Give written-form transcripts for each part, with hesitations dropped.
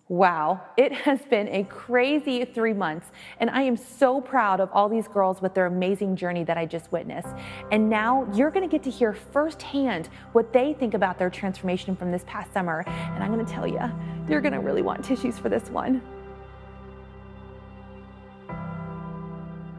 Wow, it has been a crazy 3 months, and I am so proud of all these girls with their amazing journey that I just witnessed. And now you're gonna get to hear firsthand what they think about their transformation from this past summer. And I'm gonna tell you, you're gonna really want tissues for this one.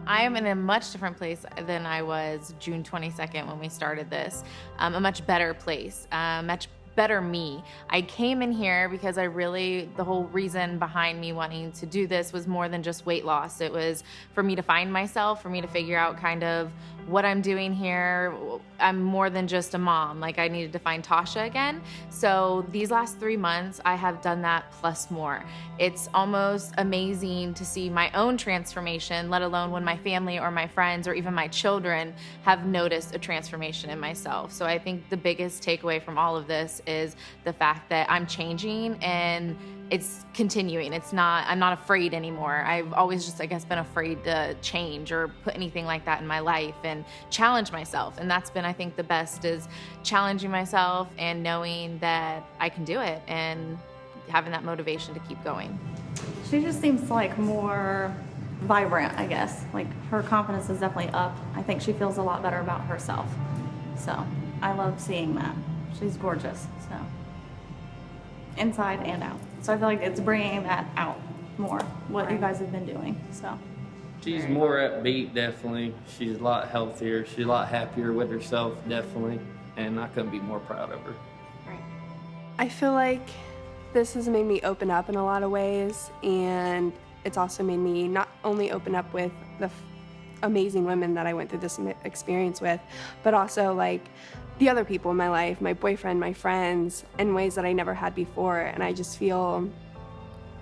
I am in a much different place than I was June 22nd when we started this. A much better place, much better me. I came in here because the whole reason behind me wanting to do this was more than just weight loss. It was for me to find myself, for me to figure out kind of what I'm doing here. I'm more than just a mom. Like, I needed to find Tasha again. So these last 3 months, I have done that plus more. It's almost amazing to see my own transformation, let alone when my family or my friends or even my children have noticed a transformation in myself. So I think the biggest takeaway from all of this is the fact that I'm changing and it's continuing. I'm not afraid anymore. I've always just, I guess, been afraid to change or put anything like that in my life and challenge myself. And that's been, I think, the best, is challenging myself and knowing that I can do it and having that motivation to keep going. She just seems like more vibrant, I guess. Like, her confidence is definitely up. I think she feels a lot better about herself. So I love seeing that. She's gorgeous, so inside and out. So I feel like it's bringing that out more, what you guys have been doing, so. She's more upbeat, definitely. She's a lot healthier. She's a lot happier with herself, definitely. And I couldn't be more proud of her. Right. I feel like this has made me open up in a lot of ways, and it's also made me not only open up with the amazing women that I went through this experience with, but also like the other people in my life, my boyfriend, my friends, in ways that I never had before. And I just feel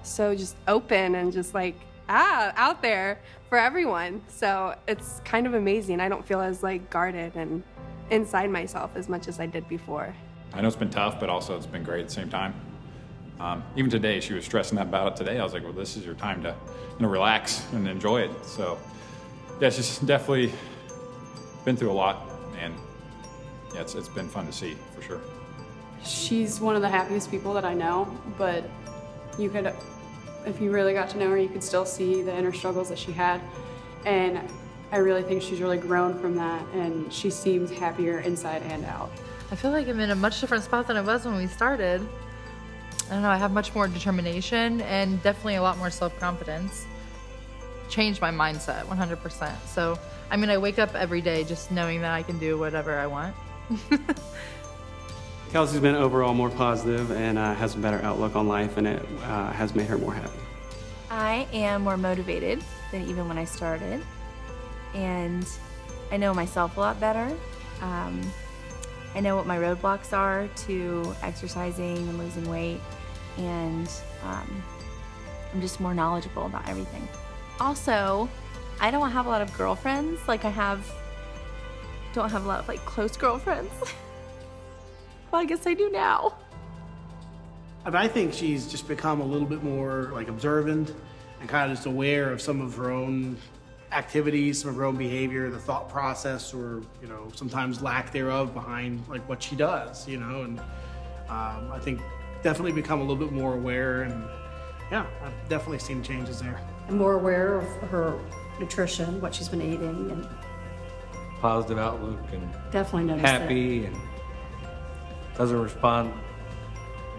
so just open and just like, out there for everyone. So it's kind of amazing. I don't feel as like guarded and inside myself as much as I did before. I know it's been tough, but also it's been great at the same time. Even today, she was stressing about it today. I was like, well, this is your time to relax and enjoy it. So yeah, it's just definitely been through a lot, and yeah, it's been fun to see, for sure. She's one of the happiest people that I know, but you could, if you really got to know her, you could still see the inner struggles that she had. And I really think she's really grown from that, and she seems happier inside and out. I feel like I'm in a much different spot than I was when we started. I don't know, I have much more determination and definitely a lot more self-confidence. Changed my mindset 100%. So, I mean, I wake up every day just knowing that I can do whatever I want. Kelsey's been overall more positive and has a better outlook on life, and it has made her more happy. I am more motivated than even when I started, and I know myself a lot better. I know what my roadblocks are to exercising and losing weight, and I'm just more knowledgeable about everything. Also, I don't have a lot of girlfriends. Like, don't have a lot of like close girlfriends. Well, I guess I do now. I think she's just become a little bit more like observant and kind of just aware of some of her own activities, some of her own behavior, the thought process, or sometimes lack thereof behind like what she does, and I think definitely become a little bit more aware, and yeah, I've definitely seen changes there. I'm more aware of her nutrition, what she's been eating, and positive outlook, and definitely noticed happy that. And doesn't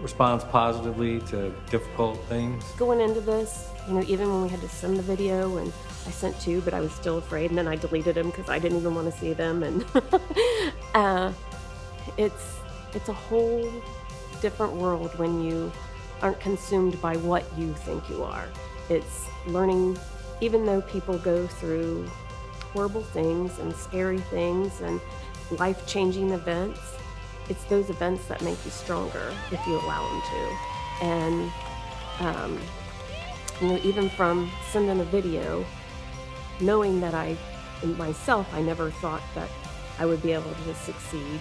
responds positively to difficult things. Going into this, even when we had to send the video, and I sent 2, but I was still afraid, and then I deleted them because I didn't even want to see them, and it's a whole different world when you aren't consumed by what you think you are. It's learning, even though people go through horrible things and scary things and life-changing events, it's those events that make you stronger if you allow them to. And even from sending a video, knowing that I never thought that I would be able to succeed.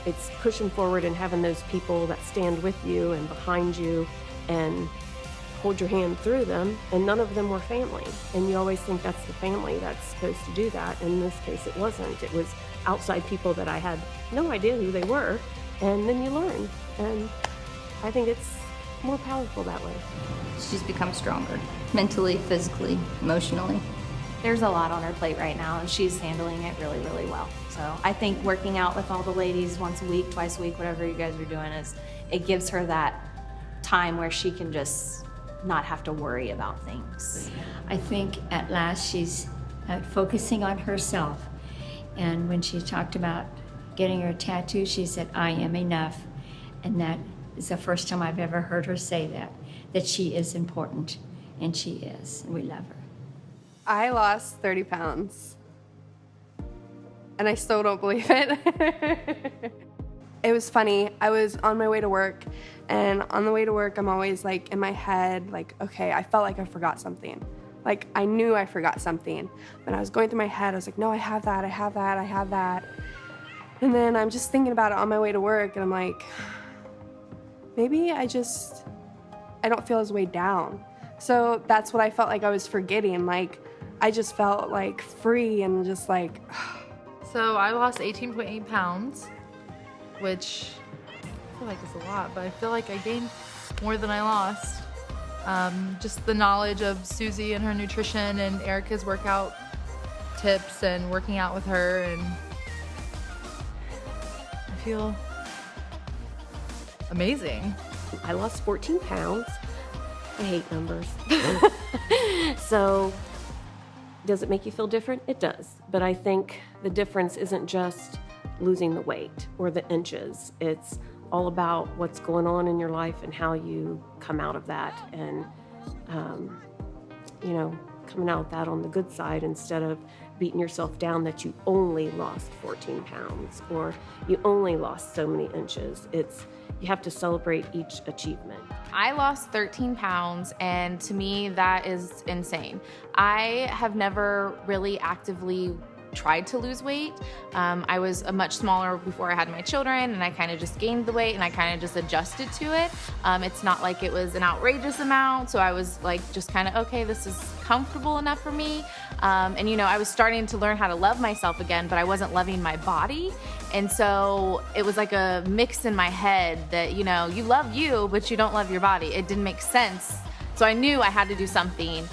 It's pushing forward and having those people that stand with you and behind you and hold your hand through them, and none of them were family. And you always think that's the family that's supposed to do that. In this case, it wasn't. It was outside people that I had no idea who they were, and then you learn. And I think it's more powerful that way. She's become stronger, mentally, physically, emotionally. There's a lot on her plate right now, and she's handling it really, really well. So I think working out with all the ladies once a week, twice a week, whatever you guys are doing, it gives her that time where she can just not have to worry about things. I think at last she's focusing on herself. And when she talked about getting her tattoo, she said, I am enough. And that is the first time I've ever heard her say that she is important. And she is, and we love her. I lost 30 pounds. And I still don't believe it. It was funny. I was on my way to work, and on the way to work, I'm always like in my head, like, okay, I felt like I forgot something. Like, I knew I forgot something. But I was going through my head, I was like, no, I have that, I have that, I have that. And then I'm just thinking about it on my way to work, and I'm like, maybe I don't feel as weighed down. So that's what I felt like I was forgetting. Like, I just felt like free and just like. So I lost 18.8 pounds, which I feel like is a lot, but I feel like I gained more than I lost. Just the knowledge of Susie and her nutrition and Erica's workout tips and working out with her, and I feel amazing. I lost 14 pounds. I hate numbers. So does it make you feel different? It does. But I think the difference isn't just losing the weight or the inches. It's all about what's going on in your life and how you come out of that, and coming out of that on the good side instead of beating yourself down that you only lost 14 pounds or you only lost so many inches. You have to celebrate each achievement. I lost 13 pounds, and to me, that is insane. I have never really actively tried to lose weight. I was much smaller before I had my children, and I kind of just gained the weight and I kind of just adjusted to it. It's not like it was an outrageous amount, so I was like just kind of, okay, this is comfortable enough for me. And I was starting to learn how to love myself again, but I wasn't loving my body. And so it was like a mix in my head that, you love you, but you don't love your body. It didn't make sense. So I knew I had to do something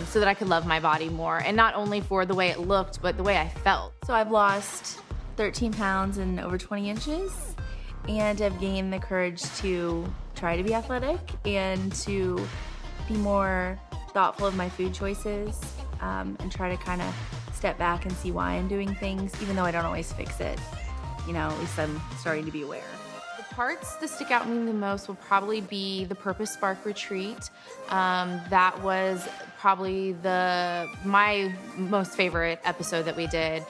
so that I could love my body more, and not only for the way it looked, but the way I felt. So I've lost 13 pounds and over 20 inches, and I've gained the courage to try to be athletic and to be more thoughtful of my food choices, and try to kind of step back and see why I'm doing things, even though I don't always fix it. At least I'm starting to be aware. The parts that stick out to me the most will probably be the Purpose Spark retreat. That was probably my most favorite episode that we did.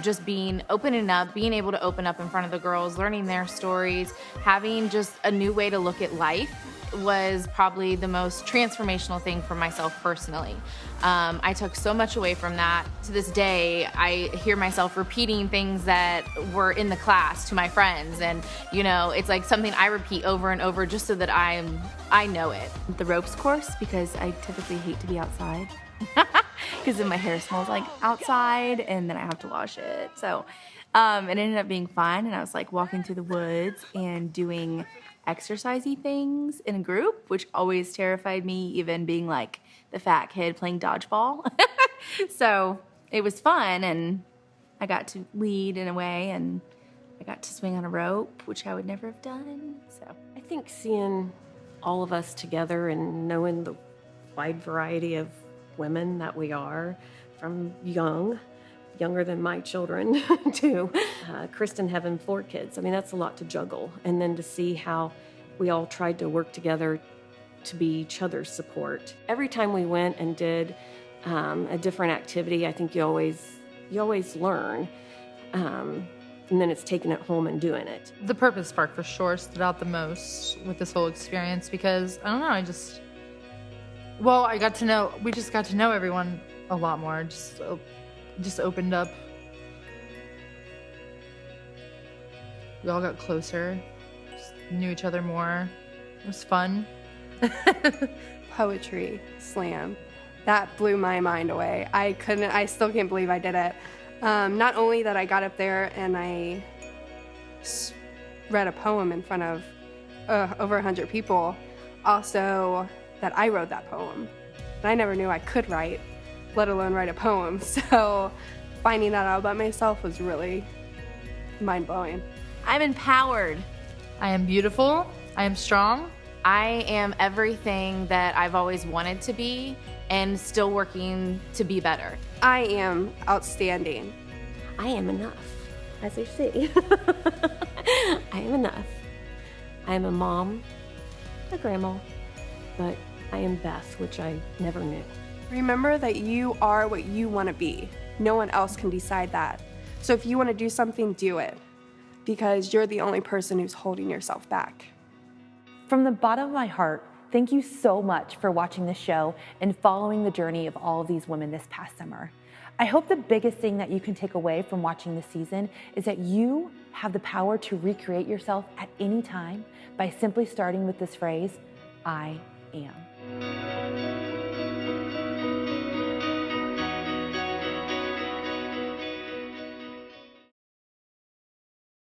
Just being able to open up in front of the girls, learning their stories, having just a new way to look at life was probably the most transformational thing for myself personally. I took so much away from that. To this day, I hear myself repeating things that were in the class to my friends, and it's like something I repeat over and over just so that I know it. The ropes course, because I typically hate to be outside because then my hair smells like outside and then I have to wash it. So it ended up being fun, and I was like walking through the woods and doing exercisey things in a group, which always terrified me, even being like the fat kid playing dodgeball. So it was fun, and I got to lead in a way, and I got to swing on a rope, which I would never have done. So I think seeing all of us together and knowing the wide variety of women that we are, from younger than my children, to Kristen having 4 kids. I mean, that's a lot to juggle. And then to see how we all tried to work together to be each other's support. Every time we went and did a different activity, I think you always learn. And then it's taking it home and doing it. The Purpose Spark for sure stood out the most with this whole experience because, I don't know, we just got to know everyone a lot more. Just opened up. We all got closer, just knew each other more. It was fun. Poetry slam. That blew my mind away. I still can't believe I did it. Not only that I got up there and I read a poem in front of over 100 people, also that I wrote that poem. And I never knew I could write, let alone write a poem. So finding that out about myself was really mind-blowing. I'm empowered. I am beautiful. I am strong. I am everything that I've always wanted to be and still working to be better. I am outstanding. I am enough, as you see. I am enough. I am a mom, a grandma, but I am Beth, which I never knew. Remember that you are what you want to be. No one else can decide that. So if you want to do something, do it, because you're the only person who's holding yourself back. From the bottom of my heart, thank you so much for watching the show and following the journey of all of these women this past summer. I hope the biggest thing that you can take away from watching this season is that you have the power to recreate yourself at any time by simply starting with this phrase, I am.